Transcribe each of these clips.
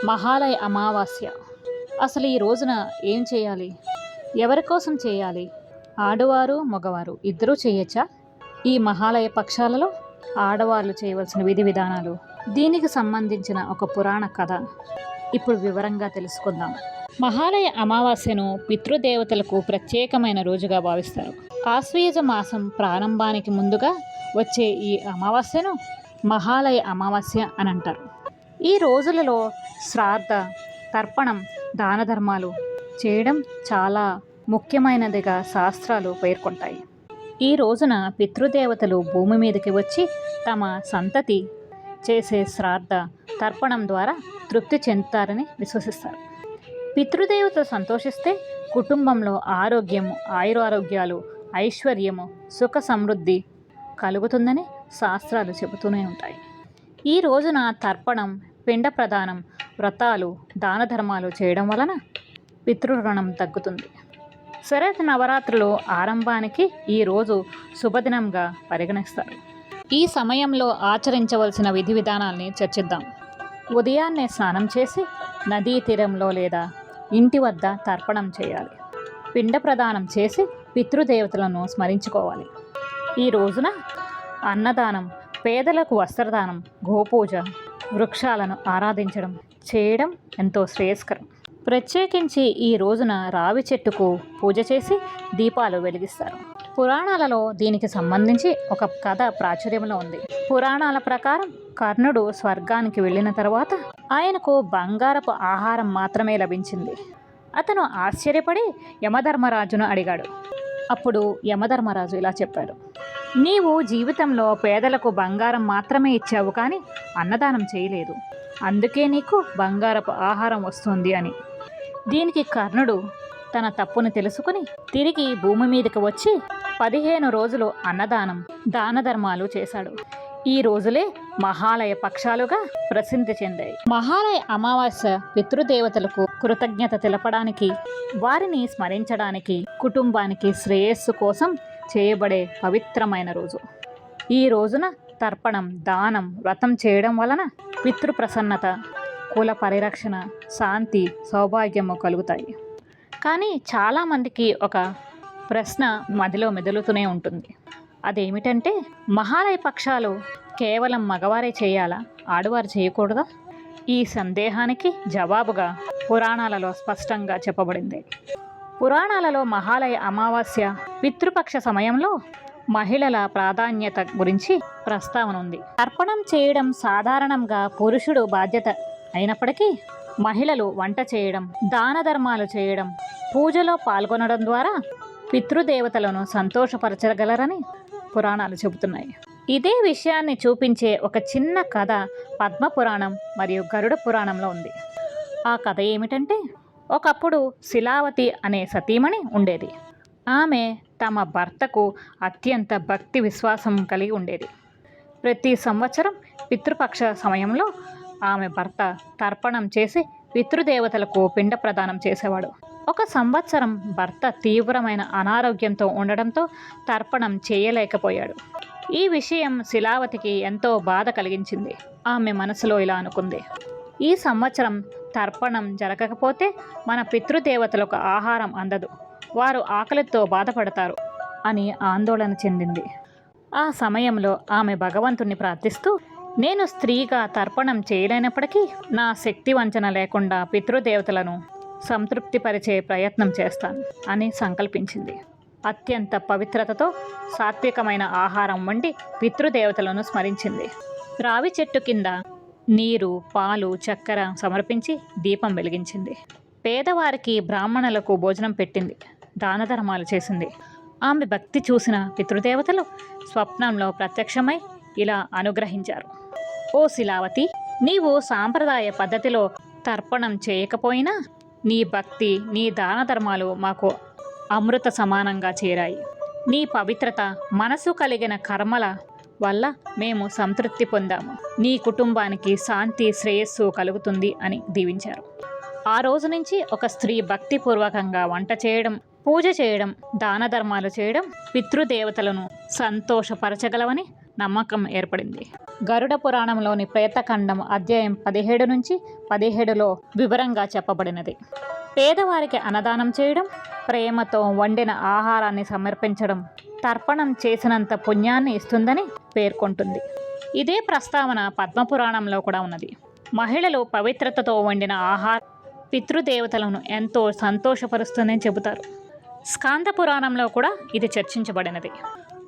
మహాలయ అమావాస్య. అసలు ఈ రోజున ఏం చేయాలి? ఎవరి కోసం చేయాలి? ఆడవారు, మగవారు ఇద్దరూ చేయొచ్చా? ఈ మహాలయ పక్షాలలో ఆడవాళ్ళు చేయవలసిన విధి విధానాలు, దీనికి సంబంధించిన ఒక పురాణ కథ ఇప్పుడు వివరంగా తెలుసుకుందాం. మహాలయ అమావాస్యను పితృదేవతలకు ప్రత్యేకమైన రోజుగా భావిస్తారు. ఆశ్వయుజ మాసం ప్రారంభానికి ముందుగా వచ్చే ఈ అమావాస్యను మహాలయ అమావాస్య అని అంటారు. ఈ రోజులలో శ్రాద్ధ, తర్పణం, దాన ధర్మాలు చేయడం చాలా ముఖ్యమైనదిగా శాస్త్రాలు పేర్కొంటాయి. ఈ రోజున పితృదేవతలు భూమి మీదకి వచ్చి తమ సంతతి చేసే శ్రాద్ధ, తర్పణం ద్వారా తృప్తి చెందుతారని విశ్వసిస్తారు. పితృదేవతలు సంతోషిస్తే కుటుంబంలో ఆరోగ్యము, ఆయురారోగ్యాలు, ఐశ్వర్యము, సుఖ సమృద్ధి కలుగుతుందని శాస్త్రాలు చెబుతూనే ఉంటాయి. ఈ రోజున తర్పణం, పిండ ప్రదానం, వ్రతాలు, దాన ధర్మాలు చేయడం వలన పితృరుణం తగ్గుతుంది. శరత్ నవరాత్రులు ఆరంభానికి ఈ రోజు శుభదినంగా పరిగణిస్తారు. ఈ సమయంలో ఆచరించవలసిన విధి విధానాల్ని చర్చిద్దాం. ఉదయాన్నే స్నానం చేసి నదీ తీరంలో లేదా ఇంటి వద్ద తర్పణం చేయాలి. పిండ ప్రదానం చేసి పితృదేవతలను స్మరించుకోవాలి. ఈ రోజున అన్నదానం, పేదలకు వస్త్రదానం, గోపూజ, వృక్షాలను ఆరాధించడం చేయడం ఎంతో శ్రేయస్కరం. ప్రత్యేకించి ఈ రోజున రావి చెట్టుకు పూజ చేసి దీపాలు వెలిగిస్తారు. పురాణాలలో దీనికి సంబంధించి ఒక కథ ప్రాచుర్యంలో ఉంది. పురాణాల ప్రకారం కర్ణుడు స్వర్గానికి వెళ్ళిన తర్వాత ఆయనకు బంగారపు ఆహారం మాత్రమే లభించింది. అతను ఆశ్చర్యపడి యమధర్మరాజును అడిగాడు. అప్పుడు యమధర్మరాజు ఇలా చెప్పాడు: నీవు జీవితంలో పేదలకు బంగారం మాత్రమే ఇచ్చావు, కానీ అన్నదానం చేయలేదు. అందుకే నీకు బంగారపు ఆహారం వస్తుంది అని. దీనికి కర్ణుడు తన తప్పును తెలుసుకుని తిరిగి భూమి మీదకి వచ్చి 15 రోజులు అన్నదానం, దాన ధర్మాలు చేశాడు. ఈ రోజులే మహాలయ పక్షాలుగా ప్రసిద్ధి చెందాయి. మహాలయ అమావాస్య పితృదేవతలకు కృతజ్ఞత తెలపడానికి, వారిని స్మరించడానికి, కుటుంబానికి శ్రేయస్సు కోసం చేయబడే పవిత్రమైన రోజు. ఈ రోజున తర్పణం, దానం, వ్రతం చేయడం వలన పితృప్రసన్నత, కుల పరిరక్షణ, శాంతి, సౌభాగ్యము కలుగుతాయి. కానీ చాలామందికి ఒక ప్రశ్న మదిలో మెదులుతూనే ఉంటుంది. అదేమిటంటే, మహాలయ పక్షాలు కేవలం మగవారే చేయాలా, ఆడవారు చేయకూడదా? ఈ సందేహానికి జవాబుగా పురాణాలలో స్పష్టంగా చెప్పబడింది. పురాణాలలో మహాలయ అమావాస్య పితృపక్ష సమయంలో మహిళల ప్రాధాన్యత గురించి ప్రస్తావన ఉంది. తర్పణం చేయడం సాధారణంగా పురుషుడు బాధ్యత అయినప్పటికీ మహిళలు వంట చేయడం, దాన ధర్మాలు చేయడం, పూజలో పాల్గొనడం ద్వారా పితృదేవతలను సంతోషపరచగలరని పురాణాలు చెబుతున్నాయి. ఇదే విషయాన్ని చూపించే ఒక చిన్న కథ పద్మపురాణం మరియు గరుడ పురాణంలో ఉంది. ఆ కథ ఏమిటంటే, ఒకప్పుడు శిలావతి అనే సతీమణి ఉండేది. ఆమె తమ భర్తకు అత్యంత భక్తి విశ్వాసం కలిగి ఉండేది. ప్రతి సంవత్సరం పితృపక్ష సమయంలో ఆమె భర్త తర్పణం చేసి పితృదేవతలకు పిండ ప్రదానం చేసేవాడు. ఒక సంవత్సరం భర్త తీవ్రమైన అనారోగ్యంతో ఉండడంతో తర్పణం చేయలేకపోయాడు. ఈ విషయం శిలావతికి ఎంతో బాధ కలిగించింది. ఆమె మనసులో ఇలా అనుకుంది: ఈ సంవత్సరం తర్పణం జరగకపోతే మన పితృదేవతలకు ఆహారం అందదు, వారు ఆకలితో బాధపడతారు అని ఆందోళన చెందింది. ఆ సమయంలో ఆమె భగవంతుణ్ణి ప్రార్థిస్తూ, నేను స్త్రీగా తర్పణం చేయలేనప్పటికీ నా శక్తి వంచన లేకుండా పితృదేవతలను సంతృప్తిపరిచే ప్రయత్నం చేస్తాను అని సంకల్పించింది. అత్యంత పవిత్రతతో సాత్వికమైన ఆహారం వండి పితృదేవతలను స్మరించింది. రావి చెట్టు కింద నీరు, పాలు, చక్కెర సమర్పించి దీపం వెలిగించింది. పేదవారికి, బ్రాహ్మణులకు భోజనం పెట్టింది. దాన ధర్మాలు చేసింది. ఆమె భక్తి చూసిన పితృదేవతలు స్వప్నంలో ప్రత్యక్షమై ఇలా అనుగ్రహించారు: ఓ శిలావతి, నీవు సాంప్రదాయ పద్ధతిలో తర్పణం చేయకపోయినా నీ భక్తి, నీ దాన ధర్మాలు మాకు అమృత సమానంగా చేరాయి. నీ పవిత్రత, మనసు కలిగిన కర్మల వల్ల మేము సంతృప్తి పొందాము. నీ కుటుంబానికి శాంతి, శ్రేయస్సు కలుగుతుంది అని దీవించారు. ఆ రోజు నుంచి ఒక స్త్రీ భక్తిపూర్వకంగా వంట చేయడం, పూజ చేయడం, దాన ధర్మాలు చేయడం పితృదేవతలను సంతోషపరచగలవని నమ్మకం ఏర్పడింది. గరుడ పురాణంలోని ప్రేతఖండం అధ్యాయం 17 నుంచి 17లో వివరంగా చెప్పబడినది. పేదవారికి అన్నదానం చేయడం, ప్రేమతో వండిన ఆహారాన్ని సమర్పించడం తర్పణం చేసినంత పుణ్యాన్ని ఇస్తుందని పేర్కొంటుంది. ఇదే ప్రస్తావన పద్మపురాణంలో కూడా ఉన్నది. మహిళలు పవిత్రతతో వండిన ఆహారం పితృదేవతలను ఎంతో సంతోషపరుస్తుందని చెబుతారు. స్కాంద పురాణంలో కూడా ఇది చర్చించబడినది.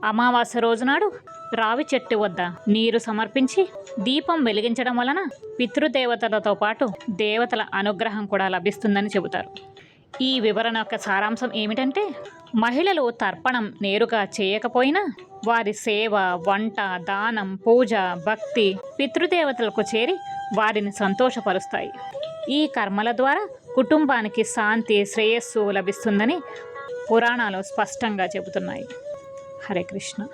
అమావాస్య రోజునాడు రావి చెట్టు వద్ద నీరు సమర్పించి దీపం వెలిగించడం వలన పితృదేవతలతో పాటు దేవతల అనుగ్రహం కూడా లభిస్తుందని చెబుతారు. ఈ వివరణ యొక్క సారాంశం ఏమిటంటే, మహిళలు తర్పణం నేరుగా చేయకపోయినా వారి సేవ, వంట, దానం, పూజ, భక్తి పితృదేవతలకు చేరి వారిని సంతోషపరుస్తాయి. ఈ కర్మల ద్వారా కుటుంబానికి శాంతి, శ్రేయస్సు లభిస్తుందని పురాణాలు స్పష్టంగా చెబుతున్నాయి. హరే కృష్ణ.